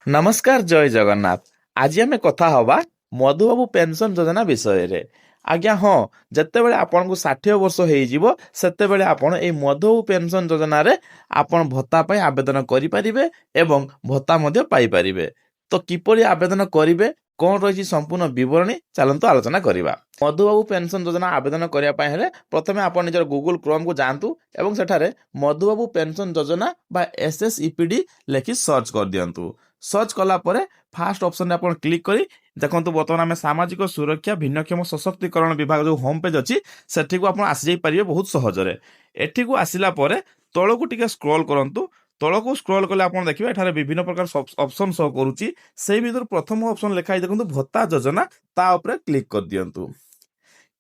ନମସ୍କାର ଜୟ ଜଗନ୍ନାଥ। ଆଜି ଆମେ କଥା ହବା ମଧୁବାବୁ ପେନସନ ଯୋଜନା ବିଷୟରେ। ଆଜ୍ଞା ହଁ, ଯେତେବେଳେ ଆପଣଙ୍କୁ 60 ବର୍ଷ ହେଇଯିବ ସେତେବେଳେ ଆପଣ ଏଇ ମଧୁବାବୁ ପେନସନ ଯୋଜନାରେ ଆପଣ ଭତ୍ତା ପାଇଁ ଆବେଦନ କରିପାରିବେ ଏବଂ ଭତ୍ତା ମଧ୍ୟ ପାଇପାରିବେ। ତ କିପରି ଆବେଦନ କରିବେ, କଣ ରହିଛି ସମ୍ପୂର୍ଣ୍ଣ ବିବରଣୀ, ଚାଲନ୍ତୁ ଆଲୋଚନା କରିବା। ମଧୁବାବୁ ପେନସନ ଯୋଜନା ଆବେଦନ କରିବା ପାଇଁ ହେଲେ ପ୍ରଥମେ ଆପଣ ନିଜର ଗୁଗୁଲ କ୍ରୋମକୁ ଯାଆନ୍ତୁ ଏବଂ ସେଠାରେ ମଧୁବାବୁ ପେନସନ ଯୋଜନା ବା SSEPD ଲେଖି ସର୍ଚ୍ଚ କରିଦିଅନ୍ତୁ। ସର୍ଚ୍ଚ କଲା ପରେ ଫାଷ୍ଟ ଅପସନରେ ଆପଣ କ୍ଲିକ୍ କରି ଦେଖନ୍ତୁ, ବର୍ତ୍ତମାନ ଆମେ ସାମାଜିକ ସୁରକ୍ଷା ଭିନ୍ନକ୍ଷମ ସଶକ୍ତିକରଣ ବିଭାଗ ଯେଉଁ ହୋମ ପେଜ ଅଛି ସେଠିକୁ ଆପଣ ଆସିଯାଇପାରିବେ ବହୁତ ସହଜରେ। ଏଠିକୁ ଆସିଲା ପରେ ତଳକୁ ଟିକେ ସ୍କ୍ରୋଲ କରନ୍ତୁ। ତଳକୁ ସ୍କ୍ରୋଲ କଲେ ଆପଣ ଦେଖିବେ ଏଠାରେ ବିଭିନ୍ନ ପ୍ରକାର ଅପସନ ଶୋ କରୁଛି। ସେଇ ଭିତରୁ ପ୍ରଥମ ଅପସନ ଲେଖା ହେଇଛି ଦେଖନ୍ତୁ ଭତ୍ତା ଯୋଜନା, ତା ଉପରେ କ୍ଲିକ୍ କରିଦିଅନ୍ତୁ।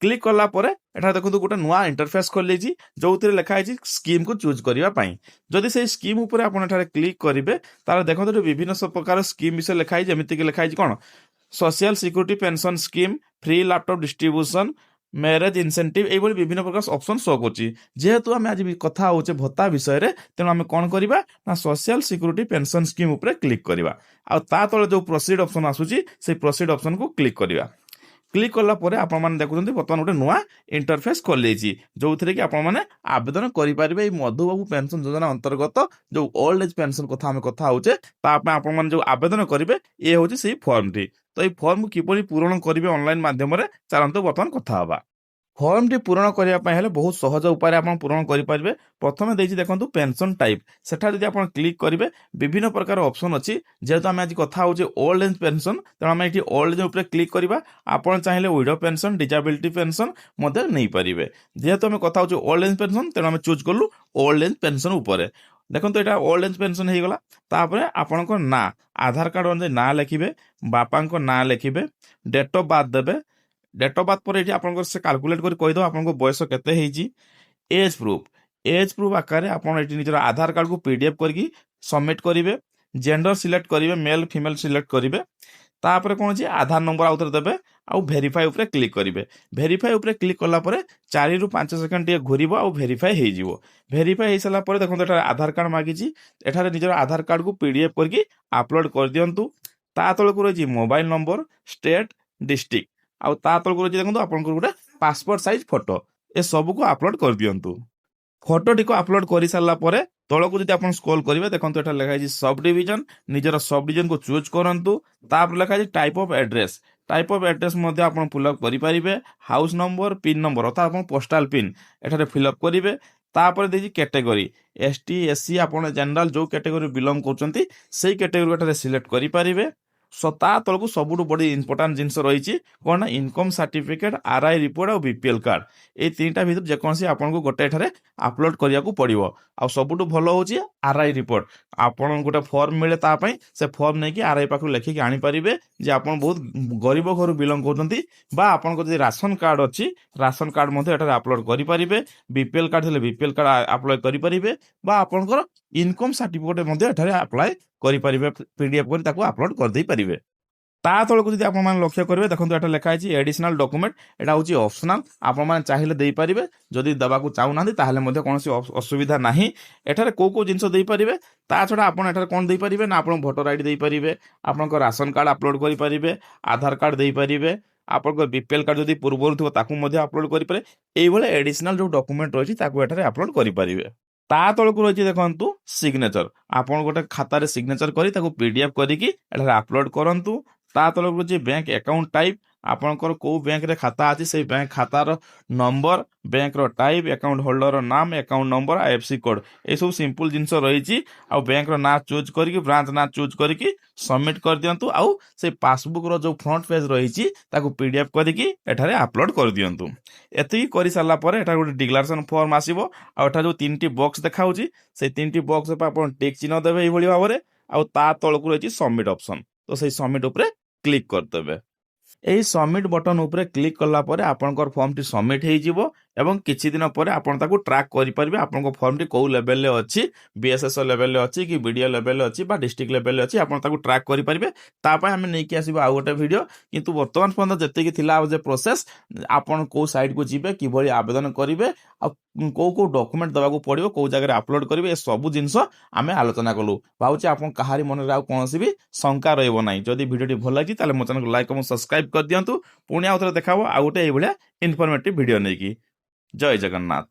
କ୍ଲିକ୍ କଲା ପରେ ଏଠାରେ ଦେଖନ୍ତୁ ଗୋଟେ ନୂଆ ଇଣ୍ଟରଫେସ୍ ଖୋଲିଯାଇଛି ଯୋଉଥିରେ ଲେଖା ହେଇଛି ସ୍କିମ୍କୁ ଚୁଜ୍ କରିବା ପାଇଁ। ଯଦି ସେଇ ସ୍କିମ୍ ଉପରେ ଆପଣ ଏଠାରେ କ୍ଲିକ୍ କରିବେ ତାହେଲେ ଦେଖନ୍ତୁ ଏଠି ବିଭିନ୍ନ ପ୍ରକାର ସ୍କିମ୍ ବିଷୟରେ ଲେଖା ହେଇଛି। ଯେମିତିକି ଲେଖା ହେଇଛି କଣ, social security pension scheme, free laptop distribution, marriage incentive, এইଭଳି ବିଭିନ୍ନ ପ୍ରକାର ଅପସନ ଶୋ କରୁଛି। ଯେହେତୁ ଆମେ ଆଜି କଥା ହଉଛେ ଭତ୍ତା ବିଷୟରେ, ତେଣୁ ଆମେ କଣ କରିବା ନା ସୋସିଆଲ ସିକ୍ୟୁରିଟି ପେନସନ ସ୍କିମ୍ ଉପରେ କ୍ଲିକ୍ କରିବା। ଆଉ ତା ତଳେ ଯୋଉ ପ୍ରୋସିଡ୍ ଅପସନ ଆସୁଛି ସେଇ ପ୍ରୋସିଡ୍ ଅପସନକୁ କ୍ଲିକ୍ କରିବା। କ୍ଲିକ୍ କଲା ପରେ ଆପଣମାନେ ଦେଖୁଛନ୍ତି ବର୍ତ୍ତମାନ ଗୋଟେ ନୂଆ ଇଣ୍ଟରଫେସ୍ ଖୋଲିଯାଇଛି ଯୋଉଥିରେ କି ଆପଣମାନେ ଆବେଦନ କରିପାରିବେ ଏଇ ମଧୁବାବୁ ପେନସନ ଯୋଜନା ଅନ୍ତର୍ଗତ ଯୋଉ ଓଲ୍ଡ ଏଜ୍ ପେନସନ କଥା ଆମେ କଥା ହଉଛେ ତା ପାଇଁ ଆପଣମାନେ ଯୋଉ ଆବେଦନ କରିବେ ଇଏ ହଉଛି ସେଇ ଫର୍ମଟି। ତ ଏଇ ଫର୍ମକୁ କିପରି ପୂରଣ କରିବେ ଅନଲାଇନ ମାଧ୍ୟମରେ, ଚାଲନ୍ତୁ ବର୍ତ୍ତମାନ କଥା ହବା। ଫର୍ମଟି ପୂରଣ କରିବା ପାଇଁ ହେଲେ ବହୁତ ସହଜ ଉପାୟରେ ଆପଣ ପୂରଣ କରିପାରିବେ। ପ୍ରଥମେ ଦେଇଛି ଦେଖନ୍ତୁ ପେନସନ ଟାଇପ୍, ସେଠାରେ ଯଦି ଆପଣ କ୍ଲିକ୍ କରିବେ ବିଭିନ୍ନ ପ୍ରକାର ଅପସନ ଅଛି। ଯେହେତୁ ଆମେ ଆଜି କଥା ହଉଛେ ଓଲ୍ଡ ଏଜ୍ ପେନସନ, ତେଣୁ ଆମେ ଏଠି ଓଲ୍ଡ ଏଜ୍ ଉପରେ କ୍ଲିକ୍ କରିବା। ଆପଣ ଚାହିଁଲେ ୱିଡୋ ପେନସନ, ଡିଜାବିଲିଟି ପେନସନ ମଧ୍ୟ ନେଇପାରିବେ। ଯେହେତୁ ଆମେ କଥା ହଉଛେ ଓଲ୍ଡ ଏଜ୍ ପେନସନ, ତେଣୁ ଆମେ ଚୁଜ୍ କଲୁ ଓଲ୍ଡ ଏଜ୍ ପେନସନ ଉପରେ। ଦେଖନ୍ତୁ ଏଇଟା ଓଲ୍ଡ ଏଜ୍ ପେନସନ ହେଇଗଲା। ତାପରେ ଆପଣଙ୍କ ନାଁ, ଆଧାର କାର୍ଡ ଅନୁଯାୟୀ ନାଁ ଲେଖିବେ, ବାପାଙ୍କ ନାଁ ଲେଖିବେ, ଡେଟ୍ ଅଫ୍ ବାର୍ଥ ଦେବେ। ଡେଟ୍ ଅଫ୍ ବାର୍ଥ ପରେ ଏଠି ଆପଣଙ୍କର ସେ କାଲକୁଲେଟ୍ କରି କହିଦେବ ଆପଣଙ୍କ ବୟସ କେତେ ହେଇଛି। ଏଜ୍ ପ୍ରୁଫ୍ ଆକାରରେ ଆପଣ ଏଠି ନିଜର ଆଧାର କାର୍ଡକୁ PDF କରିକି ସବମିଟ୍ କରିବେ। ଜେଣ୍ଡର ସିଲେକ୍ଟ କରିବେ, ମେଲ୍ ଫିମେଲ୍ ସିଲେକ୍ଟ କରିବେ। ତାପରେ କଣ ଅଛି, ଆଧାର ନମ୍ବର ଆଉଥରେ ଦେବେ ଆଉ ଭେରିଫାଇ ଉପରେ କ୍ଲିକ୍ କରିବେ। ଭେରିଫାଇ ଉପରେ କ୍ଲିକ୍ କଲା ପରେ 4 ରୁ 5 ସେକେଣ୍ଡ ଟିକେ ଘୁରିବ ଆଉ ଭେରିଫାଇ ହେଇଯିବ। ଭେରିଫାଇ ହେଇସାରିଲା ପରେ ଦେଖନ୍ତୁ ଏଠାରେ ଆଧାର କାର୍ଡ ମାଗିଛି। ଏଠାରେ ନିଜର ଆଧାର କାର୍ଡକୁ PDF କରିକି ଆପଲୋଡ କରିଦିଅନ୍ତୁ। ତା ତଳକୁ ରହିଛି ମୋବାଇଲ ନମ୍ବର, ଷ୍ଟେଟ୍, ଡିଷ୍ଟ୍ରିକ୍ଟ, ଆଉ ତା ତଳକୁ ରହିଛି ଦେଖନ୍ତୁ ଆପଣଙ୍କର ଗୋଟେ ପାସପୋର୍ଟ ସାଇଜ ଫଟୋ। ଏ ସବୁକୁ ଆପଲୋଡ କରିଦିଅନ୍ତୁ। ଫଟୋଟିକୁ ଆପଲୋଡ କରିସାରିଲା ପରେ ତଳକୁ ଯଦି ଆପଣ ସ୍କ୍ରୋଲ କରିବେ ଦେଖନ୍ତୁ ଏଠାରେ ଲେଖା ହେଇଛି ସବ୍ ଡିଭିଜନ। ନିଜର ସବ୍ ଡିଭିଜନକୁ ଚୁଜ୍ କରନ୍ତୁ। ତାପରେ ଲେଖା ହେଇଛି type of address. Type of address ମଧ୍ୟ ଆପଣ ଫିଲ୍ଅପ୍ କରିପାରିବେ। ହାଉସ୍ ନମ୍ବର, ପିନ୍ ନମ୍ବର ଅର୍ଥାତ୍ ଆପଣ ପୋଷ୍ଟାଲ ପିନ୍ ଏଠାରେ ଫିଲ୍ଅପ୍ କରିବେ। ତାପରେ ଦେଇଛି କ୍ୟାଟେଗୋରୀ, ST SC, ଆପଣ ଜେନେରାଲ ଯୋଉ କ୍ୟାଟେଗୋରୀ ବିଲଙ୍ଗ କରୁଛନ୍ତି ସେଇ କ୍ୟାଟେଗୋରୀ ଏଠାରେ ସିଲେକ୍ଟ କରିପାରିବେ। ତା ତଳକୁ ସବୁଠୁ ବଡ ଇମ୍ପୋର୍ଟାଣ୍ଟ ଜିନିଷ ରହିଛି କଣ ନା ଇନକମ୍ ସାର୍ଟିଫିକେଟ, RI ରିପୋର୍ଟ ଆଉ BPL କାର୍ଡ। ଏଇ ତିନିଟା ଭିତରୁ ଯେକୌଣସି ଆପଣଙ୍କୁ ଗୋଟେ ଏଠାରେ ଆପଲୋଡ କରିବାକୁ ପଡିବ। ଆଉ ସବୁଠୁ ଭଲ ହଉଛି RI ରିପୋର୍ଟ। ଆପଣ ଗୋଟେ ଫର୍ମ ମିଳେ ତା ପାଇଁ, ସେ ଫର୍ମ ନେଇକି RI ପାଖରୁ ଲେଖିକି ଆଣିପାରିବେ ଯେ ଆପଣ ବହୁତ ଗରିବ ଘରୁ ବିଲଙ୍ଗ କରୁଛନ୍ତି। ବା ଆପଣଙ୍କ ଯଦି ରାସନ କାର୍ଡ ଅଛି, ରାସନ କାର୍ଡ ମଧ୍ୟ ଏଠାରେ ଆପଲୋଡ କରିପାରିବେ। BPL କାର୍ଡ ଥିଲେ BPL କାର୍ଡ ଆପ୍ଲାଏ କରିପାରିବେ। ବା ଆପଣଙ୍କର ଇନକମ୍ ସାର୍ଟିଫିକେଟ ମଧ୍ୟ ଏଠାରେ ଆପ୍ଲାଏ କରିପାରିବେ। PDF କରି ତାକୁ ଆପଲୋଡ କରିଦେଇ ପାରିବେ। ତା ତଳକୁ ଯଦି ଆପଣମାନେ ଲକ୍ଷ୍ୟ କରିବେ ଦେଖନ୍ତୁ ଏଟା ଲେଖା ହେଇଛି ଏଡିସନାଲ ଡକୁମେଣ୍ଟ। ଏଟା ହଉଛି ଅପସନାଲ, ଆପଣମାନେ ଚାହିଁଲେ ଦେଇପାରିବେ। ଯଦି ଦେବାକୁ ଚାହୁଁନାହାନ୍ତି ତାହେଲେ ମଧ୍ୟ କୌଣସି ଅସୁବିଧା ନାହିଁ। ଏଠାରେ କୋଉ କୋଉ ଜିନିଷ ଦେଇପାରିବେ ତା ଛଡା ଆପଣ ଏଠାରେ କଣ ଦେଇପାରିବେ ନା ଆପଣ ଭୋଟର ID ଦେଇପାରିବେ, ଆପଣଙ୍କ ରାସନ କାର୍ଡ ଆପଲୋଡ କରିପାରିବେ, ଆଧାର କାର୍ଡ ଦେଇପାରିବେ, ଆପଣଙ୍କ BPL କାର୍ଡ ଯଦି ପୂର୍ବରୁ ଥିବ ତାକୁ ମଧ୍ୟ ଆପଲୋଡ କରିପାରିବେ। ଏଇଭଳି ଏଡିସନାଲ ଯୋଉ ଡକୁମେଣ୍ଟ ରହିଛି ତାକୁ ଏଠାରେ ଆପଲୋଡ କରିପାରିବେ। ତା ତଳକୁ ରହିଛି ଦେଖନ୍ତୁ ସିଗ୍ନେଚର। ଆପଣ ଗୋଟେ ଖାତାରେ ସିଗ୍ନେଚର କରି ତାକୁ PDF କରିକି ଏଠାରେ ଆପଲୋଡ କରନ୍ତୁ। ତା ତଳକୁ ରହିଛି ବ୍ୟାଙ୍କ ଆକାଉଣ୍ଟ ଟାଇପ, ଆପଣଙ୍କର କୋଉ ବ୍ୟାଙ୍କରେ ଖାତା ଅଛି ସେଇ ବ୍ୟାଙ୍କ ଖାତାର ନମ୍ବର, ବ୍ୟାଙ୍କର ଟାଇପ, ଆକାଉଣ୍ଟ ହୋଲ୍ଡର ନାମ, ଆକାଉଣ୍ଟ ନମ୍ବର, IFSC କୋଡ, ଏସବୁ ସିମ୍ପଲ ଜିନିଷ ରହିଛି। ଆଉ ବ୍ୟାଙ୍କର ନାଁ ଚୁଜ୍ କରିକି, ବ୍ରାଞ୍ଚ ନାଁ ଚୁଜ୍ କରିକି ସବମିଟ କରିଦିଅନ୍ତୁ। ଆଉ ସେଇ ପାସବୁକର ଯୋଉ ଫ୍ରଣ୍ଟ ପେଜ ରହିଛି ତାକୁ PDF କରିକି ଏଠାରେ ଆପଲୋଡ କରିଦିଅନ୍ତୁ। ଏତିକି କରିସାରିଲା ପରେ ଏଠାରେ ଗୋଟେ ଡିକ୍ଲାରେସନ ଫର୍ମ ଆସିବ। ଆଉ ଏଠାରେ ଯୋଉ 3ଟି ବକ୍ସ ଦେଖାଉଛି ସେଇ 3ଟି ବକ୍ସ ଉପରେ ଆପଣ ଟିକ୍ ଚିହ୍ନ ଦେବେ ଏଇଭଳି ଭାବରେ। ଆଉ ତା ତଳକୁ ରହିଛି ସବମିଟ ଅପସନ, ତ ସେଇ ସବମିଟ ଉପରେ କ୍ଲିକ୍ କରିଦେବେ। ଏହି ସବମିଟ ବଟନ ଉପରେ କ୍ଲିକ୍ କଲା ପରେ ଆପଣଙ୍କର ଫର୍ମଟି ସବମିଟ ହେଇଯିବ ଏବଂ କିଛି ଦିନ ପରେ ଆପଣ ତାକୁ ଟ୍ରାକ୍ କରିପାରିବେ ଆପଣଙ୍କ ଫର୍ମଟି କେଉଁ ଲେଭେଲରେ ଅଛି, ବିଏସ୍ଏସ୍ଓ ଲେଭେଲରେ ଅଛି କି ବିଡ଼ିଓ ଲେଭେଲରେ ଅଛି ବା ଡିଷ୍ଟ୍ରିକ୍ଟ ଲେଭେଲରେ ଅଛି, ଆପଣ ତାକୁ ଟ୍ରାକ୍ କରିପାରିବେ। ତା ପାଇଁ ଆମେ ନେଇକି ଆସିବୁ ଆଉ ଗୋଟେ ଭିଡ଼ିଓ। କିନ୍ତୁ ବର୍ତ୍ତମାନ ପର୍ଯ୍ୟନ୍ତ ଯେତିକି ଥିଲା ଆଉ ଯେ ପ୍ରୋସେସ୍, ଆପଣ କେଉଁ ସାଇଟ୍କୁ ଯିବେ, କିଭଳି ଆବେଦନ କରିବେ, ଆଉ କେଉଁ ଡକୁମେଣ୍ଟ ଦେବାକୁ ପଡ଼ିବ, କେଉଁ ଜାଗାରେ ଅପଲୋଡ଼ କରିବେ, ଏ ସବୁ ଜିନିଷ ଆମେ ଆଲୋଚନା କଲୁ। ଭାବୁଛି ଆପଣ କାହାରି ମନରେ ଆଉ କୌଣସି ବି ଶଙ୍କା ରହିବ ନାହିଁ। ଯଦି ଭିଡ଼ିଓଟି ଭଲ ଲାଗିଛି ତାହେଲେ ମୋ ଚ୍ୟାନେଲକୁ ଲାଇକ୍ ଏବଂ ସବସ୍କ୍ରାଇବ୍ କରିଦିଅନ୍ତୁ। ପୁଣି ଆଉ ଥରେ ଦେଖା ହେବ ଆଉ ଗୋଟେ ଏଇଭଳିଆ ଇନଫର୍ମେଟିଭ୍ ଭିଡ଼ିଓ ନେଇକି। ଜୟ ଜଗନ୍ନାଥ।